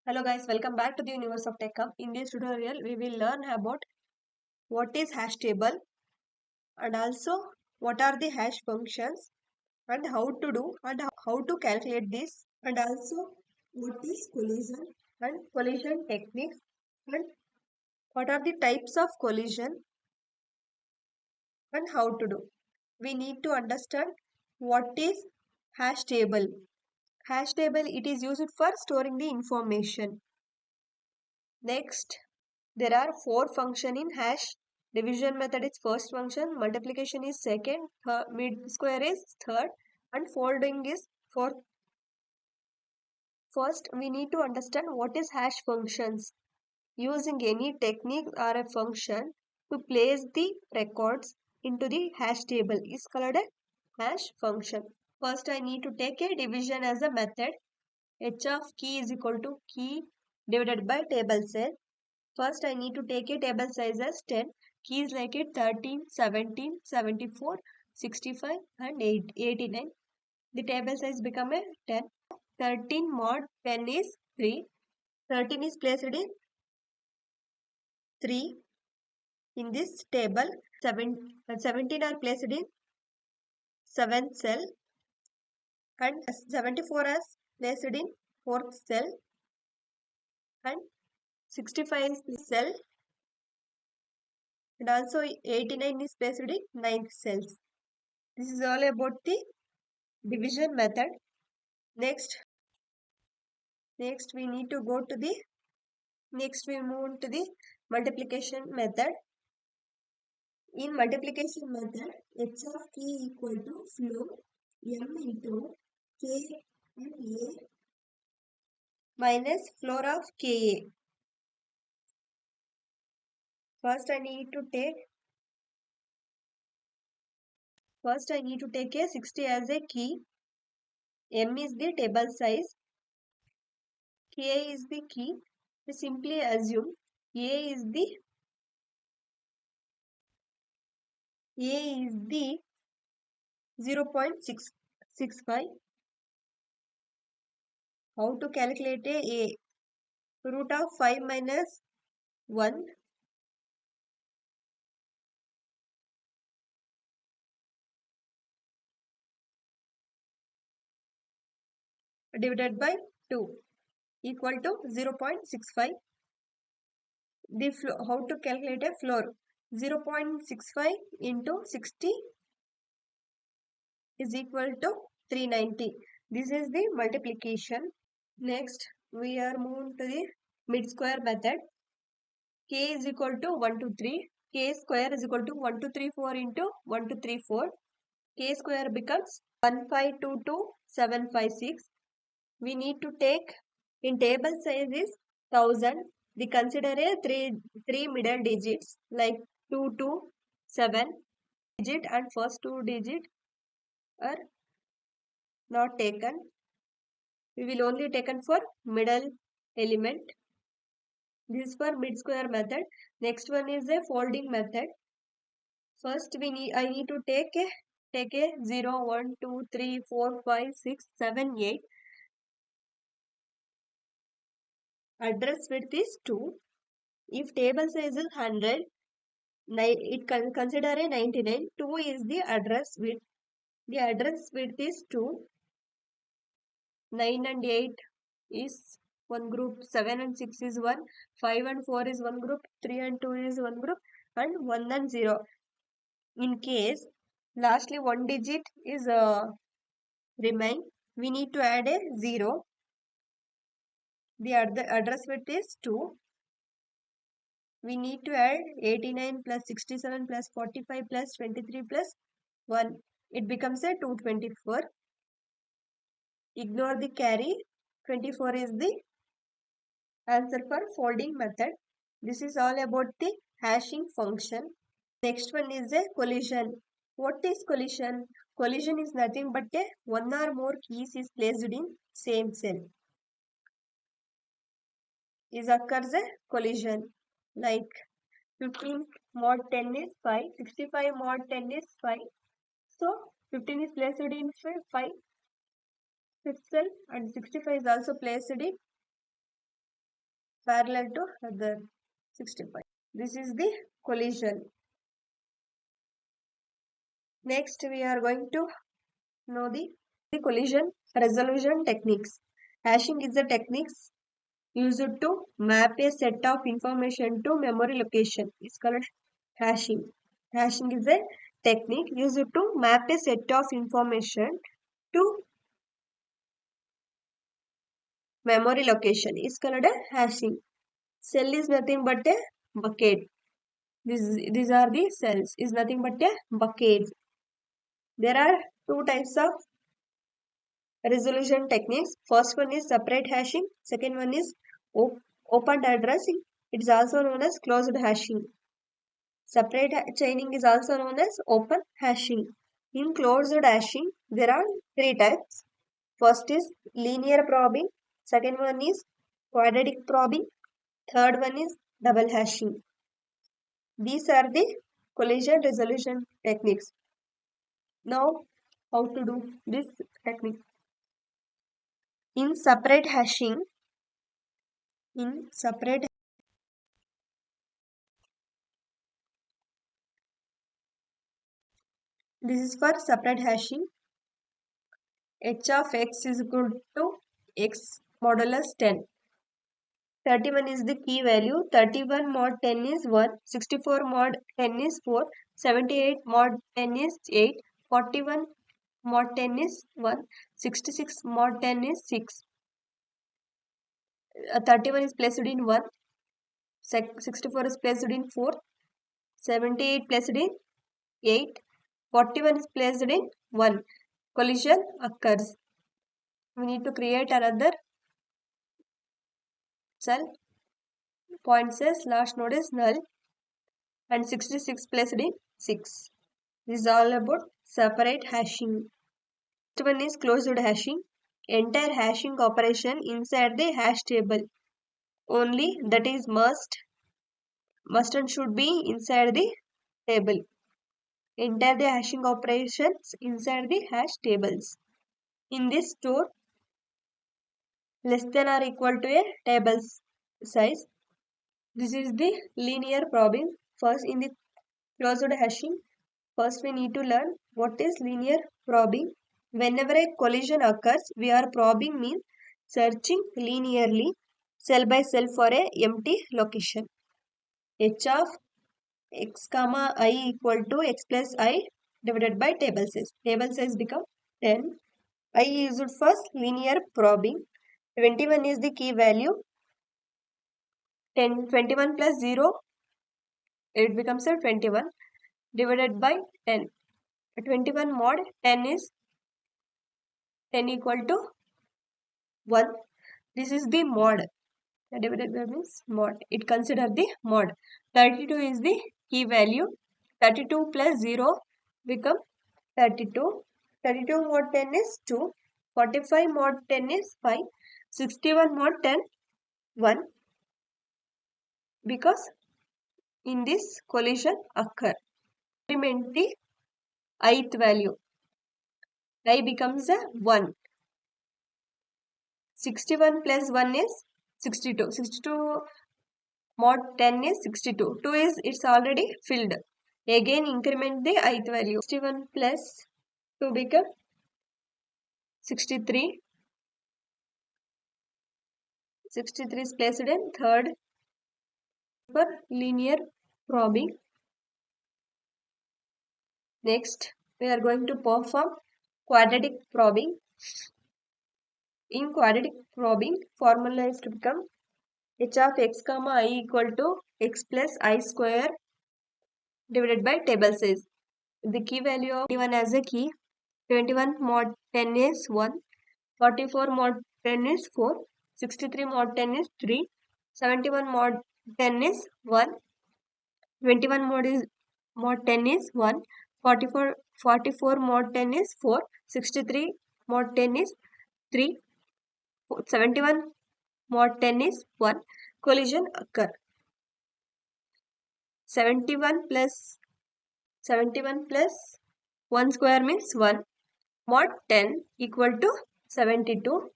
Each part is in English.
Hello guys, welcome back to the Universe of Tech Hub. In this tutorial, we will learn about what is hash table and also what are the hash functions and how to do and how to calculate this and also what is collision and collision techniques and what are the types of collision and how to do. We need to understand what is hash table. Hash table, it is used for storing the information. Next, there are four functions in hash. Division method is first function, multiplication is second, mid square is third, and folding is fourth. First, we need to understand what is hash functions. Using any technique or a function to place the records into the hash table is called a hash function. First, I need to take a division as a method. H of key is equal to key divided by table size. First, I need to take a table size as 10. Keys like it 13, 17, 74, 65 and 89. The table size become a 10. 13 mod 10 is 3. 13 is placed in 3 in this table. 17 are placed in 7th cell and 74 is placed in 4th cell and 65 is cell and also 89 is placed in 9th cells. This is all about the division method. Next we need to go to the we move to the multiplication method. In multiplication method, h of k equal to floor m into k and a minus floor of ka. First I need to take a 60 as a key. M is the table size, k is the key. We simply assume a is the 0.665. How to calculate a? Root of 5 minus 1 divided by 2 equal to 0.65. How to calculate a floor? 0.65 into 60 is equal to 390. This is the multiplication. Next, we are moving to the mid square method. K is equal to 1 to 3. K square is equal to 1234 into 1234. K square becomes 1522756. We need to take in table size is 1000. We consider a three middle digits like 2 to 7 digit and first two digit are not taken. We will only taken for middle element. This is for mid square method. Next one is a folding method. First I need to take a 0, 1, 2, 3, 4, 5, 6, 7, 8. Address width is 2. If table size is 100, it can consider a 99. 2 is the address width. The address width is 2. 9 and 8 is one group. 7 and 6 is 1. 5 and 4 is one group. 3 and 2 is one group. And 1 and 0. In case lastly one digit is remain, we need to add a 0. The address width is 2. We need to add 89 plus 67 plus 45 plus 23 plus 1. It becomes a 224. Ignore the carry. 24 is the answer for folding method. This is all about the hashing function. Next one is a collision. What is collision? Collision is nothing but a one or more keys is placed in same cell. Is occurs a collision like 15 mod 10 is 5, 65 mod 10 is 5. So 15 is placed in 5 fifth cell and 65 is also placed in parallel to other 65. This is the collision. Next, we are going to know the collision resolution techniques. Hashing is a technique used to map a set of information to memory location. It's called hashing. Hashing is a technique used to map a set of information to memory location. It's called a hashing. Cell is nothing but a bucket. These are the cells. Is nothing but a bucket. There are two types of resolution techniques. First one is separate hashing. Second one is open addressing. It is also known as closed hashing. Separate chaining is also known as open hashing. In closed hashing, there are three types. First is linear probing. Second one is quadratic probing. Third one is double hashing. These are the collision resolution techniques. Now, how to do this technique? In separate hashing, this is for separate hashing. H of x is equal to x modulus 10. 31 is the key value. 31 mod 10 is 1. 64 mod 10 is 4. 78 mod 10 is 8. 41 mod 10 is 1. 66 mod 10 is 6. 31 is placed in 1. 64 is placed in 4. 78 placed in 8. 41 is placed in 1. Collision occurs. We need to create another cell. Point says last node is null. And 66 placed in 6. This is all about separate hashing. Next one is closed hashing. Entire hashing operation inside the hash table. Only that is must and should be inside the table. Entire the hashing operations inside the hash tables. In this store, less than or equal to a table size. This is the linear probing. First, in the closed hashing, first we need to learn what is linear probing. Whenever a collision occurs, we are probing means searching linearly cell by cell for a empty location. H of x comma I equal to x plus I divided by table size. Table size become 10. I is used for linear probing. 21 is the key value. 21 plus 0, it becomes a 21 divided by 10. 21 mod 10 is 10 equal to 1. This is the mod. Divided by means mod. It consider the mod. 32 is the key value. 32 plus 0 become 32. 32 mod 10 is 2. 45 mod 10 is 5. 61 mod 10 1. Because in this collision occur. Implement the ith value. I becomes a 1. 61 plus 1 is 62. 62 mod 10 is 62. 2 is it's already filled. Again increment the ith value. 61 plus 2 become 63. 63 is placed in third for linear probing. Next, we are going to perform quadratic probing. In quadratic probing, formula is to become h of x comma I equal to x plus I square divided by table size. The key value of 21 as a key. 21 mod 10 is 1. 44 mod 10 is 4. 63 mod 10 is 3. 71 mod 10 is 1. 21 mod 10 is 1. 44 mod 10 is 4. 63 mod 10 is 3. 71 mod 10 is 1. Collision occur. 71 plus 1 square means 1. Mod 10 equal to 72.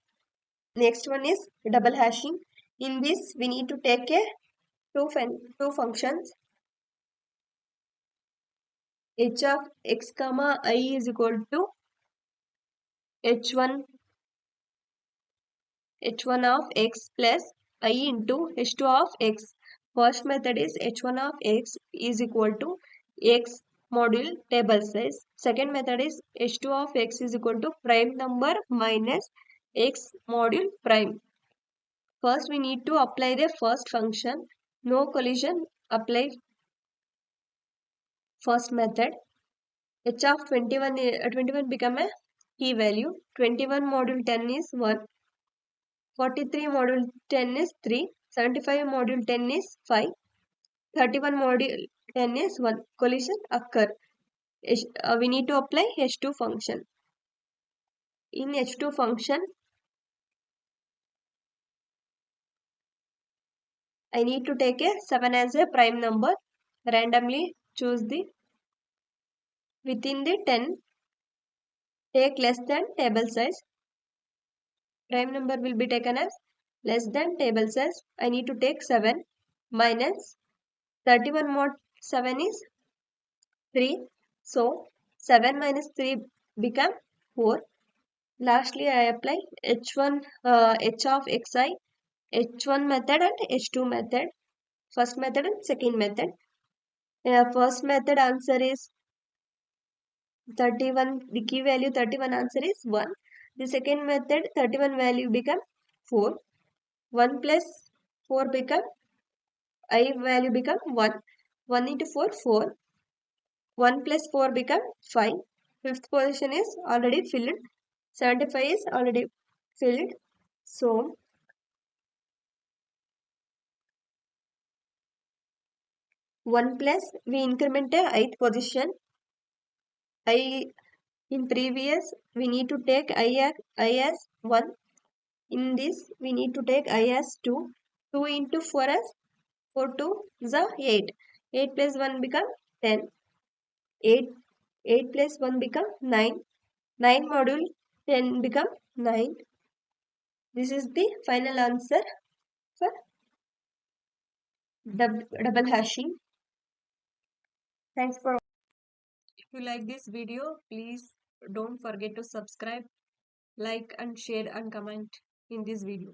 Next one is double hashing. In this, we need to take two functions. H of x comma I is equal to h1 of x plus I into h2 of x. First method is h1 of x is equal to x module table size. Second method is h2 of x is equal to prime number minus x module prime. First, we need to apply the first function. No collision, apply first method. H of 21 become a key value. 21 module 10 is 1. 43 module 10 is 3. 75 module 10 is 5. 31 module 10 is 1. Collision occur. We need to apply H2 function. In H2 function, I need to take a 7 as a prime number. Randomly choose the within the 10. Take less than table size. Prime number will be taken as less than table size. I need to take 7 minus 31 mod 7 is 3. So 7 minus 3 become 4. Lastly, I apply h1 h of xi, h1 method and h2 method. First method and second method. First method answer is 31. The key value 31 answer is 1. The second method 31 value become 4. 1 plus 4 become I value become 1. 1 into 4, 4. 1 plus 4 become 5. Fifth position is already filled. 75 is already filled. So, 1 plus we increment a ith position. I in previous we need to take I as 1. In this we need to take I as 2. 2 into 4 as 4 to the 8. 8 plus 1 become 10. 8 plus 1 become 9. 9 module 10 become 9. This is the final answer for double hashing. Thanks for. If you like this video, please don't forget to subscribe, like and share and comment in this video.